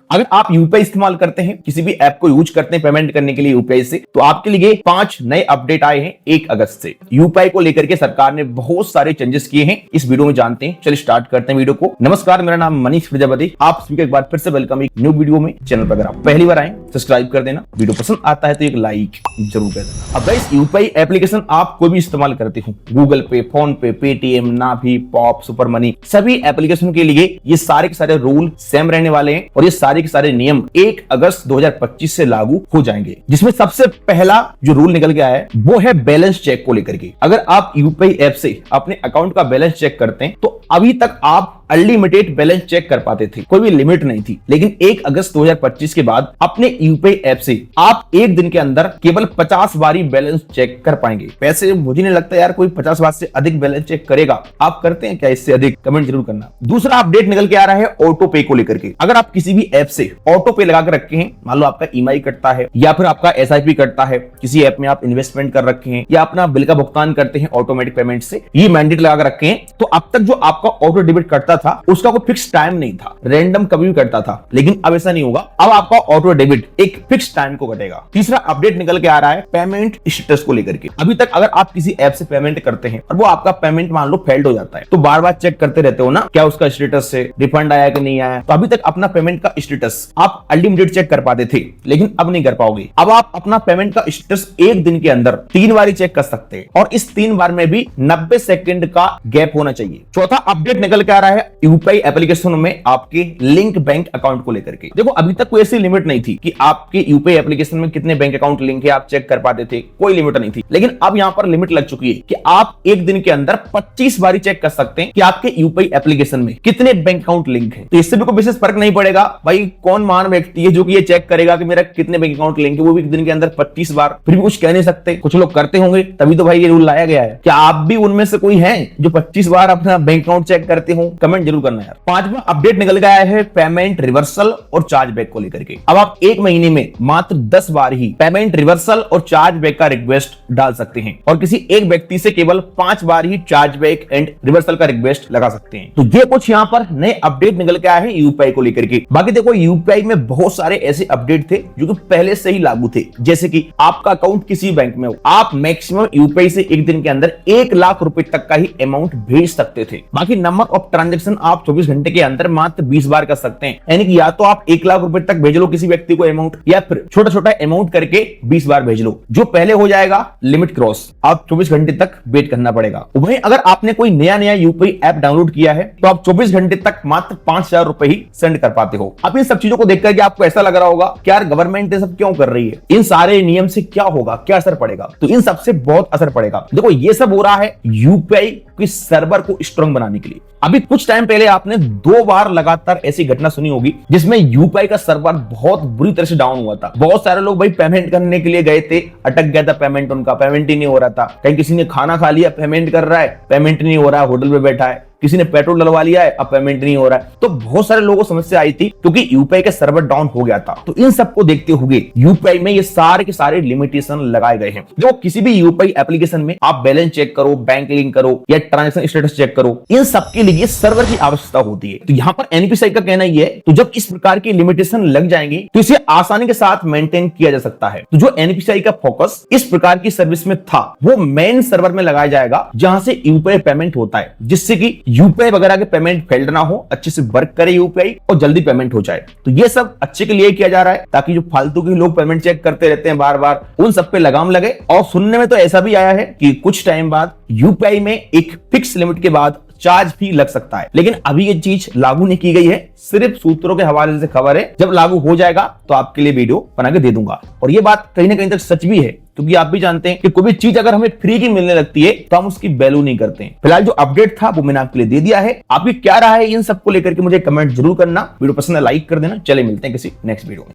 अगर आप यूपीआई इस्तेमाल करते हैं, किसी भी ऐप को यूज करते हैं पेमेंट करने के लिए यूपीआई से, तो आपके लिए 5 नए अपडेट आए हैं 1 अगस्त से। यूपीआई को लेकर के सरकार ने बहुत सारे चेंजेस किए हैं, इस वीडियो में जानते हैं। चलिए स्टार्ट करते हैं वीडियो को। नमस्कार, मेरा नाम मनीष प्रजापति, आप सभी का एक बार फिर से वेलकम एक न्यू वीडियो में। चैनल पर अगर आप पहली बार आए सब्सक्राइब कर देना, वीडियो पसंद आता है तो एक लाइक जरूर कर देना। अब गाइस, यूपीआई एप्लीकेशन आप कोई भी इस्तेमाल करते हो, गूगल पे, फोन पे, पेटीएम, नाभी, पॉप, सुपर मनी, सभी एप्लीकेशन के लिए ये सारे के सारे रूल सेम रहने वाले हैं और ये सारे के सारे नियम 1 अगस्त 2025 से लागू हो जाएंगे। जिसमें सबसे पहला जो रूल निकल के आया है वो है बैलेंस चेक को लेकर के। अगर आप यूपीआई ऐप से अपने अकाउंट का बैलेंस चेक करते हैं तो अभी तक आप अनलिमिटेड बैलेंस चेक कर पाते थे, कोई भी लिमिट नहीं थी। लेकिन 1 अगस्त 2025 के बाद अपने यूपीआई ऐप से आप एक दिन के अंदर केवल 50 बार ही बैलेंस चेक कर पाएंगे। वैसे मुझे नहीं लगता यार कोई 50 बार से अधिक बैलेंस चेक करेगा। आप करते हैं क्या इससे अधिक? कमेंट जरूर करना। दूसरा अपडेट निकल के आ रहा है ऑटो पे को लेकर के। अगर आप किसी भी ऐप से ऑटो पे लगा कर रखे हैं, मान लो आपका ईएमआई कटता है या फिर आपका एसआईपी कटता है, किसी ऐप में आप इन्वेस्टमेंट कर रखे हैं या अपना बिल का भुगतान करते हैं ऑटोमेटिक पेमेंट से, ये मैंडेट लगा कर रखे हैं, तो अब तक जो आपका ऑटो डेबिट कटता था उसका कोई फिक्स टाइम नहीं था, रैंडम कभी भी करता था। लेकिन अब ऐसा नहीं होगा, अब आपका ऑटो डेबिट एक फिक्स टाइम को कटेगा। तीसरा अपडेट निकल के आ रहा है पेमेंट स्टेटस को लेकर के। अभी तक अगर आप किसी ऐप से पेमेंट करते हैं और वो आपका पेमेंट मान लो फेल्ड हो जाता है, तो बार बार चेक करते रहते हो ना क्या उसका स्टेटस है, रिफंड आया कि नहीं आया। तो अभी तक अपना पेमेंट का स्टेटस आप अनलिमिटेड चेक कर पाते थे, लेकिन अब नहीं कर पाओगे। अब आप अपना पेमेंट का स्टेटस एक दिन के अंदर 3 बार ही चेक कर सकते हैं और इस 3 बार में भी 90 सेकंड का गैप होना चाहिए। चौथा अपडेट निकल के आ रहा है यूपीआई एप्लीकेशन में आपके लिंक बैंक अकाउंट को लेकर के। देखो अभी तक कोई ऐसी लिमिट नहीं थी कि आपके यूपीआई एप्लीकेशन में कितने बैंक अकाउंट लिंक है आप चेक कर पाते थे, कोई लिमिट नहीं थी। लेकिन अब यहां पर लिमिट लग चुकी है कि आप एक दिन के अंदर 25 बार चेक कर सकते हैं कि आपके यूपीआई एप्लीकेशन में कितने बैंक अकाउंट लिंक है। तो इससे भी कोई विशेष फर्क नहीं पड़ेगा भाई कौन महान व्यक्ति है जो कि ये चेक करेगा कि मेरा कितने बैंक अकाउंट लिंक है, वो भी एक दिन के अंदर 25 बार। फिर भी कुछ कह नहीं सकते, कुछ लोग करते होंगे, तभी तो भाई ये रूल लाया गया है। क्या आप भी उनमें से कोई है जो 25 बार अपना बैंक अकाउंट चेक करते हो? कमेंट जरूर करना यार। पांचवा अपडेट निकल गया है पेमेंट रिवर्सल और चार्ज बैक को लेकर के। अब आप एक महीने में मात्र 10 बार ही पेमेंट रिवर्सल और चार्ज बैक का रिक्वेस्ट डाल सकते हैं और किसी एक व्यक्ति से केवल 5 बार ही चार्ज बैक एंड रिवर्सल का रिक्वेस्ट लगा सकते हैं। तो ये कुछ यहाँ पर नए अपडेट निकल के आए हैं यूपीआई को लेकर के। बाकी देखो यूपीआई में बहुत सारे ऐसे अपडेट थे जो कि पहले से ही लागू थे, जैसे कि आपका अकाउंट किसी बैंक में हो, आप मैक्सिमम यूपीआई से एक दिन के अंदर 1 लाख रुपए तक का ही अमाउंट भेज सकते थे। बाकी नंबर ऑफ ट्रांजेक्शन आप 24 घंटे के अंदर मात्र 20 बार कर सकते हैं। यानी कि या तो आप 1 लाख रुपए तक भेज लो किसी व्यक्ति को अमाउंट, या फिर छोटा छोटा अमाउंट करके 20 बार भेज लो। जो पहले हो जाएगा लिमिट क्रॉस, आप 24 घंटे तक वेट करना पड़ेगा। वहीं अगर आपने कोई नया यूपीआई ऐप डाउनलोड किया है तो आप 24 घंटे तक मात्र 5000 रुपए ही सेंड कर पाते हो। अब इन सब चीजों को देख करके आपको ऐसा लग रहा होगा कि यार गवर्नमेंट ये सब क्यों कर रही है, इन सारे नियम से क्या होगा, क्या असर पड़ेगा? तो इन सबसे बहुत असर पड़ेगा। देखो ये सब हो रहा है यूपीआई के सर्वर को स्ट्रांग बनाने के लिए। अभी कुछ टाइम पहले आपने 2 बार लगातार ऐसी घटना सुनी होगी जिसमें यूपीआई का सर्वर बहुत बुरी तरह से डाउन हुआ था। बहुत सारे लोग भाई पेमेंट करने के लिए गए थे, अटक गया था पेमेंट, उनका पेमेंट ही नहीं हो रहा था। कहीं किसी ने खाना खा लिया, पेमेंट कर रहा है, पेमेंट नहीं हो रहा है, होटल पे बैठा है, किसी ने पेट्रोल डलवा लिया है, अब पेमेंट नहीं हो रहा है। तो बहुत सारे लोगों को समस्या आई थी क्योंकि यूपीआई का सर्वर डाउन हो गया था। तो इन सबको देखते हुए यूपीआई में ये सारे के सारे लिमिटेशन लगाए गए हैं। जो किसी भी यूपीआई एप्लीकेशन में आप बैलेंस चेक करो, बैंक लिंक करो या ट्रांजैक्शन स्टेटस चेक करो, इन सबके लिए सर्वर की आवश्यकता होती है। तो यहाँ पर एनपीसीआई का कहना यह है, तो जब इस प्रकार की लिमिटेशन लग जाएंगी तो इसे आसानी के साथ मेंटेन किया जा सकता है। तो जो एनपीसीआई का फोकस इस प्रकार की सर्विस में था वो मेन सर्वर में लगाया जाएगा जहां से यूपीआई पेमेंट होता है, जिससे कि यूपीआई वगैरह के पेमेंट फेल्ड ना हो, अच्छे से वर्क करे यूपीआई और जल्दी पेमेंट हो जाए। तो ये सब अच्छे के लिए किया जा रहा है ताकि जो फालतू के लोग पेमेंट चेक करते रहते हैं बार बार, उन सब पे लगाम लगे। और सुनने में तो ऐसा भी आया है कि कुछ टाइम बाद यूपीआई में एक फिक्स लिमिट के बाद चार्ज भी लग सकता है। लेकिन अभी ये चीज लागू नहीं की गई है, सिर्फ सूत्रों के हवाले से खबर है। जब लागू हो जाएगा तो आपके लिए वीडियो बना के दे दूंगा। और ये बात कहीं ना कहीं तक सच भी है क्योंकि आप भी जानते हैं कि कोई भी चीज अगर हमें फ्री की मिलने लगती है तो हम उसकी वैल्यू नहीं करते हैं। फिलहाल जो अपडेट था वो मैंने आपके लिए दे दिया है। आपकी क्या राय है इन सबको लेकर के मुझे कमेंट जरूर करना। वीडियो पसंद है लाइक कर देना। चले मिलते हैं किसी नेक्स्ट वीडियो में।